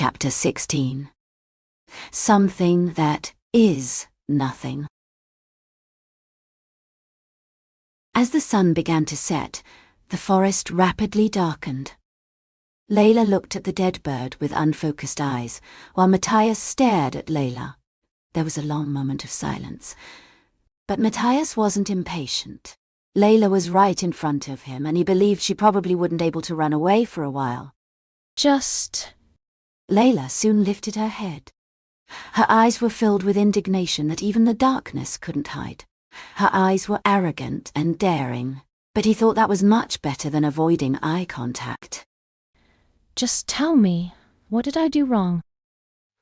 Chapter 16. Something that is nothing. As the sun began to set, the forest rapidly darkened. Layla looked at the dead bird with unfocused eyes, while Matias stared at Layla. There was a long moment of silence. But Matias wasn't impatient. Layla was right in front of him, and he believed she probably wouldn't be able to run away for a while. Layla soon lifted her head. Her eyes were filled with indignation that even the darkness couldn't hide. Her eyes were arrogant and daring, but he thought that was much better than avoiding eye contact. Just tell me, what did I do wrong?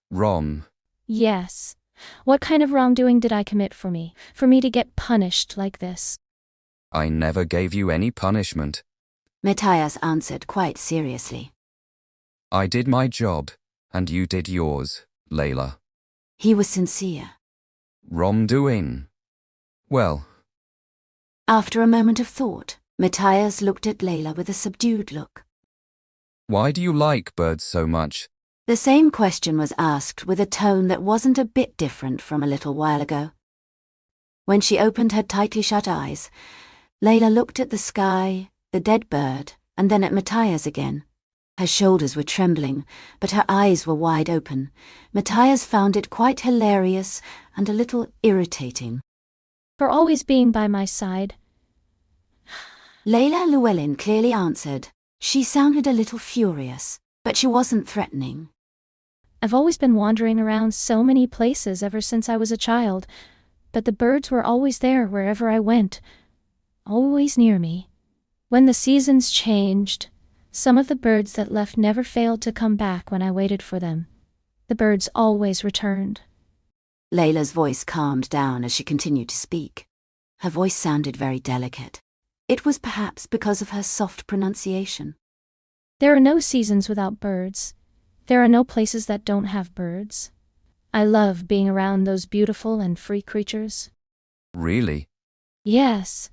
Wrong? Yes. What kind of wrongdoing did I commit for me to get punished like this? I never gave you any punishment. Matias answered quite seriously. I did my job, and you did yours, Layla. He was sincere. Wrongdoing? Well. After a moment of thought, Matias looked at Layla with a subdued look. Why do you like birds so much? The same question was asked with a tone that wasn't a bit different from a little while ago. When she opened her tightly shut eyes, Layla looked at the sky, the dead bird, and then at Matias again. Her shoulders were trembling, but her eyes were wide open. Matias found it quite hilarious and a little irritating. For always being by my side. Layla Llewellyn clearly answered. She sounded a little furious, but she wasn't threatening. I've always been wandering around so many places ever since I was a child, but the birds were always there wherever I went, always near me. When the seasons changed, some of the birds that left never failed to come back when I waited for them. The birds always returned. Layla's voice calmed down as she continued to speak. Her voice sounded very delicate. It was perhaps because of her soft pronunciation. There are no seasons without birds. There are no places that don't have birds. I love being around those beautiful and free creatures. Really? Yes.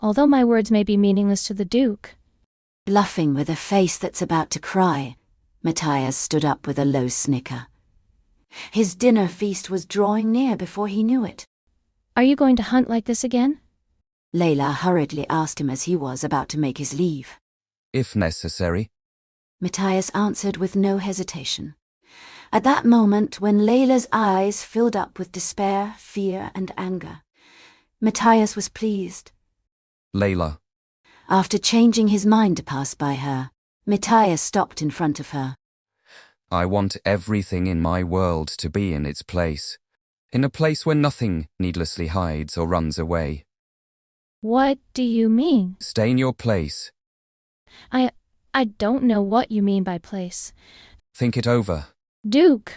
Although my words may be meaningless to the Duke. Bluffing with a face that's about to cry, Matias stood up with a low snicker. His dinner feast was drawing near before he knew it. Are you going to hunt like this again? Layla hurriedly asked him as he was about to make his leave. If necessary. Matias answered with no hesitation. At that moment, when Layla's eyes filled up with despair, fear, and anger, Matias was pleased. Layla. After changing his mind to pass by her, Matias stopped in front of her. I want everything in my world to be in its place. In a place where nothing needlessly hides or runs away. What do you mean? Stay in your place. I don't know what you mean by place. Think it over. Duke.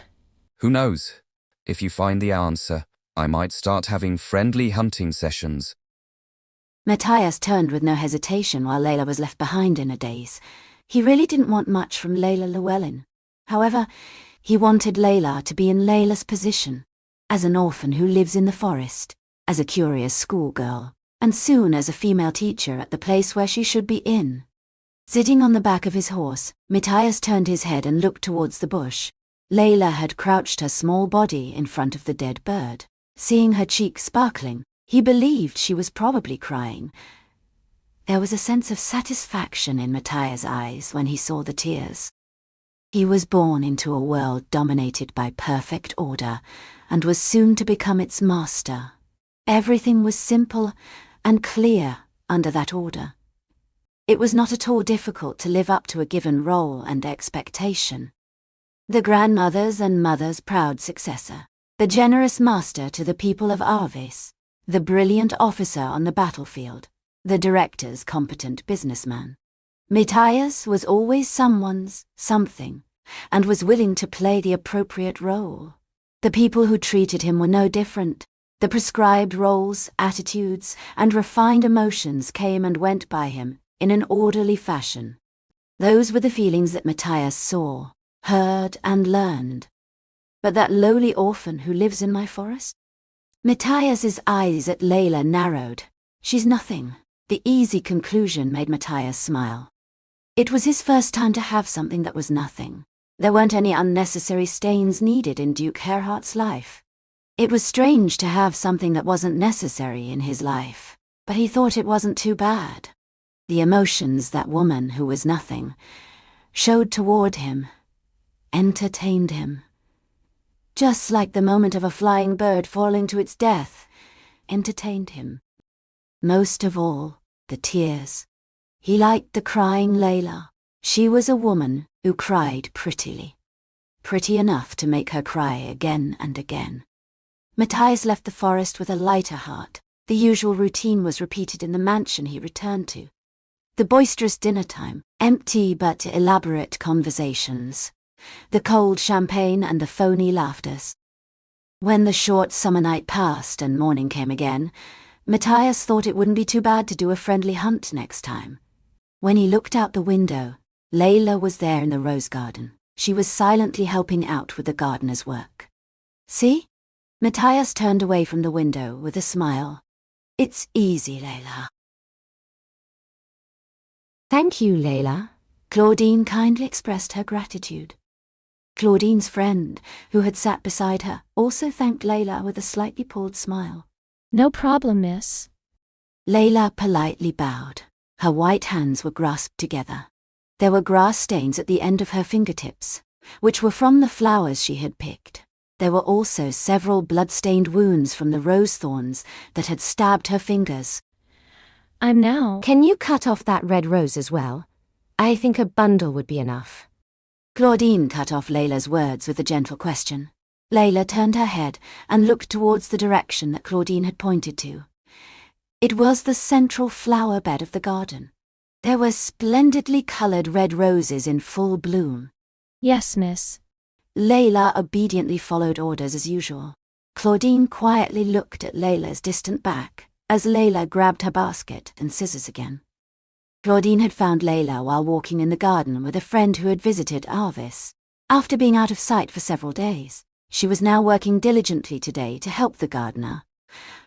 Who knows? If you find the answer, I might start having friendly hunting sessions. Matias turned with no hesitation while Layla was left behind in a daze. He really didn't want much from Layla Llewellyn. However, he wanted Layla to be in Layla's position, as an orphan who lives in the forest, as a curious schoolgirl, and soon as a female teacher at the place where she should be in. Sitting on the back of his horse, Matias turned his head and looked towards the bush. Layla had crouched her small body in front of the dead bird. Seeing her cheeks sparkling, he believed she was probably crying. There was a sense of satisfaction in Matias' eyes when he saw the tears. He was born into a world dominated by perfect order, and was soon to become its master. Everything was simple and clear under that order. It was not at all difficult to live up to a given role and expectation. The grandmother's and mother's proud successor, the generous master to the people of Arvis, the brilliant officer on the battlefield, the director's competent businessman. Matias was always someone's something, and was willing to play the appropriate role. The people who treated him were no different. The prescribed roles, attitudes, and refined emotions came and went by him in an orderly fashion. Those were the feelings that Matias saw, heard, and learned. But that lowly orphan who lives in my forest? Matias's eyes at Layla narrowed. She's nothing. The easy conclusion made Matias smile. It was his first time to have something that was nothing. There weren't any unnecessary stains needed in Duke Herhart's life. It was strange to have something that wasn't necessary in his life, but he thought it wasn't too bad. The emotions that woman, who was nothing, showed toward him entertained him. Just like the moment of a flying bird falling to its death entertained him. Most of all, the tears. He liked the crying Layla. She was a woman who cried prettily. Pretty enough to make her cry again and again. Matias left the forest with a lighter heart. The usual routine was repeated in the mansion he returned to. The boisterous dinner time, empty but elaborate conversations, the cold champagne and the phony laughters. When the short summer night passed and morning came again, Matias thought it wouldn't be too bad to do a friendly hunt next time. When he looked out the window, Layla was there in the rose garden. She was silently helping out with the gardener's work. See? Matias turned away from the window with a smile. It's easy, Layla. Thank you, Layla. Claudine kindly expressed her gratitude. Claudine's friend, who had sat beside her, also thanked Layla with a slightly pulled smile. No problem, miss. Layla politely bowed. Her white hands were grasped together. There were grass stains at the end of her fingertips, which were from the flowers she had picked. There were also several blood-stained wounds from the rose thorns that had stabbed her fingers. Can you cut off that red rose as well? I think a bundle would be enough. Claudine cut off Layla's words with a gentle question. Layla turned her head and looked towards the direction that Claudine had pointed to. It was the central flower bed of the garden. There were splendidly colored red roses in full bloom. Yes, miss. Layla obediently followed orders as usual. Claudine quietly looked at Layla's distant back as Layla grabbed her basket and scissors again. Claudine had found Layla while walking in the garden with a friend who had visited Arvis. After being out of sight for several days, she was now working diligently today to help the gardener.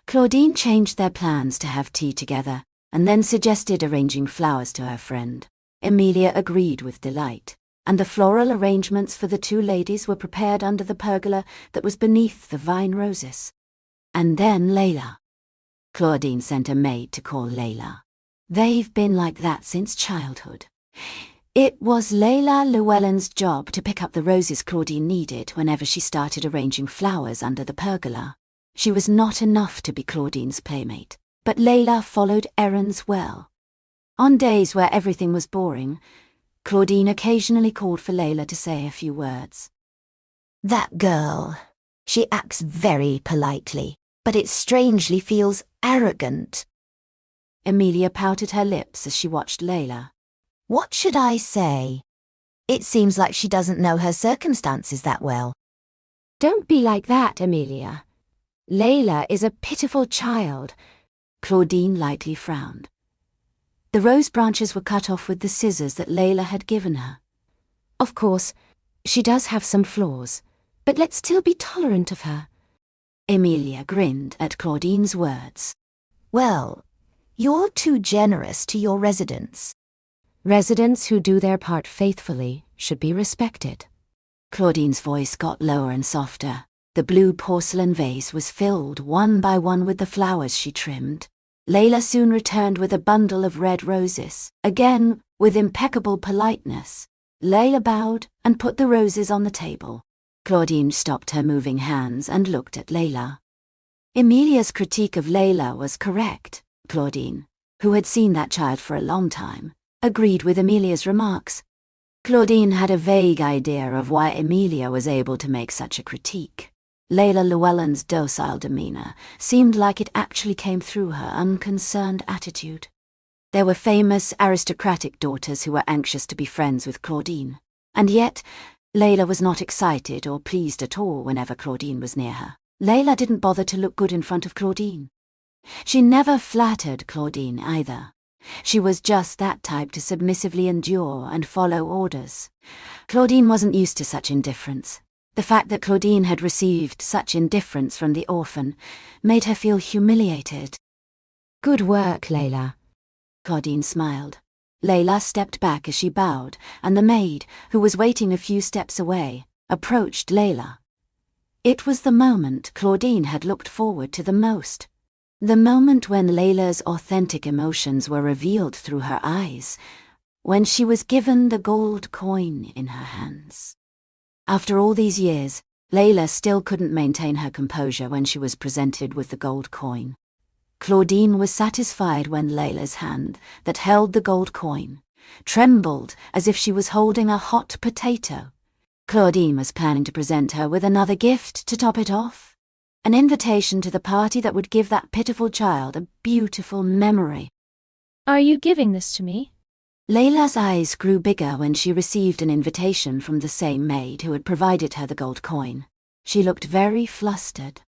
Claudine changed their plans to have tea together and then suggested arranging flowers to her friend. Emilia agreed with delight, and the floral arrangements for the two ladies were prepared under the pergola that was beneath the vine roses. And then Layla. Claudine sent a maid to call Layla. They've been like that since childhood. It was Layla Llewellyn's job to pick up the roses Claudine needed whenever she started arranging flowers under the pergola. She was not enough to be Claudine's playmate, but Layla followed errands well. On days where everything was boring, Claudine occasionally called for Layla to say a few words. That girl. She acts very politely, but it strangely feels arrogant. Emilia pouted her lips as she watched Layla. What should I say? It seems like she doesn't know her circumstances that well. Don't be like that, Emilia. Layla is a pitiful child. Claudine lightly frowned. The rose branches were cut off with the scissors that Layla had given her. Of course, she does have some flaws, but let's still be tolerant of her. Emilia grinned at Claudine's words. Well, you're too generous to your residents. Residents who do their part faithfully should be respected. Claudine's voice got lower and softer. The blue porcelain vase was filled one by one with the flowers she trimmed. Layla soon returned with a bundle of red roses. Again, with impeccable politeness, Layla bowed and put the roses on the table. Claudine stopped her moving hands and looked at Layla. Emilia's critique of Layla was correct. Claudine, who had seen that child for a long time, agreed with Emilia's remarks. Claudine had a vague idea of why Emilia was able to make such a critique. Layla Llewellyn's docile demeanor seemed like it actually came through her unconcerned attitude. There were famous aristocratic daughters who were anxious to be friends with Claudine, and yet Layla was not excited or pleased at all whenever Claudine was near her. Layla didn't bother to look good in front of Claudine. She never flattered Claudine either. She was just that type to submissively endure and follow orders. Claudine wasn't used to such indifference. The fact that Claudine had received such indifference from the orphan made her feel humiliated. Good work, Layla. Claudine smiled. Layla stepped back as she bowed, and the maid, who was waiting a few steps away, approached Layla. It was the moment Claudine had looked forward to the most. The moment when Layla's authentic emotions were revealed through her eyes, when she was given the gold coin in her hands. After all these years, Layla still couldn't maintain her composure when she was presented with the gold coin. Claudine was satisfied when Layla's hand, that held the gold coin, trembled as if she was holding a hot potato. Claudine was planning to present her with another gift to top it off. An invitation to the party that would give that pitiful child a beautiful memory. Are you giving this to me? Layla's eyes grew bigger when she received an invitation from the same maid who had provided her the gold coin. She looked very flustered.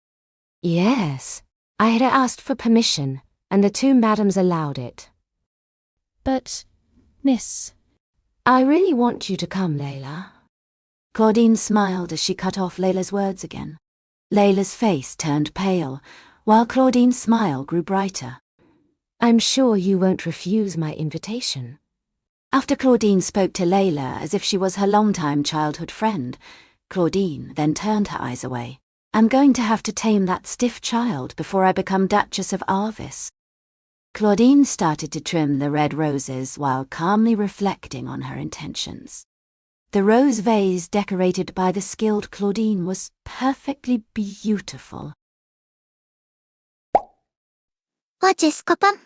Yes, I had asked for permission, and the two madams allowed it. But, Miss... I really want you to come, Layla. Claudine smiled as she cut off Layla's words again. Layla's face turned pale, while Claudine's smile grew brighter. I'm sure you won't refuse my invitation. After Claudine spoke to Layla as if she was her longtime childhood friend, Claudine then turned her eyes away. I'm going to have to tame that stiff child before I become Duchess of Arvis. Claudine started to trim the red roses while calmly reflecting on her intentions. The rose vase decorated by the skilled Claudine was perfectly beautiful. AudiosKoppo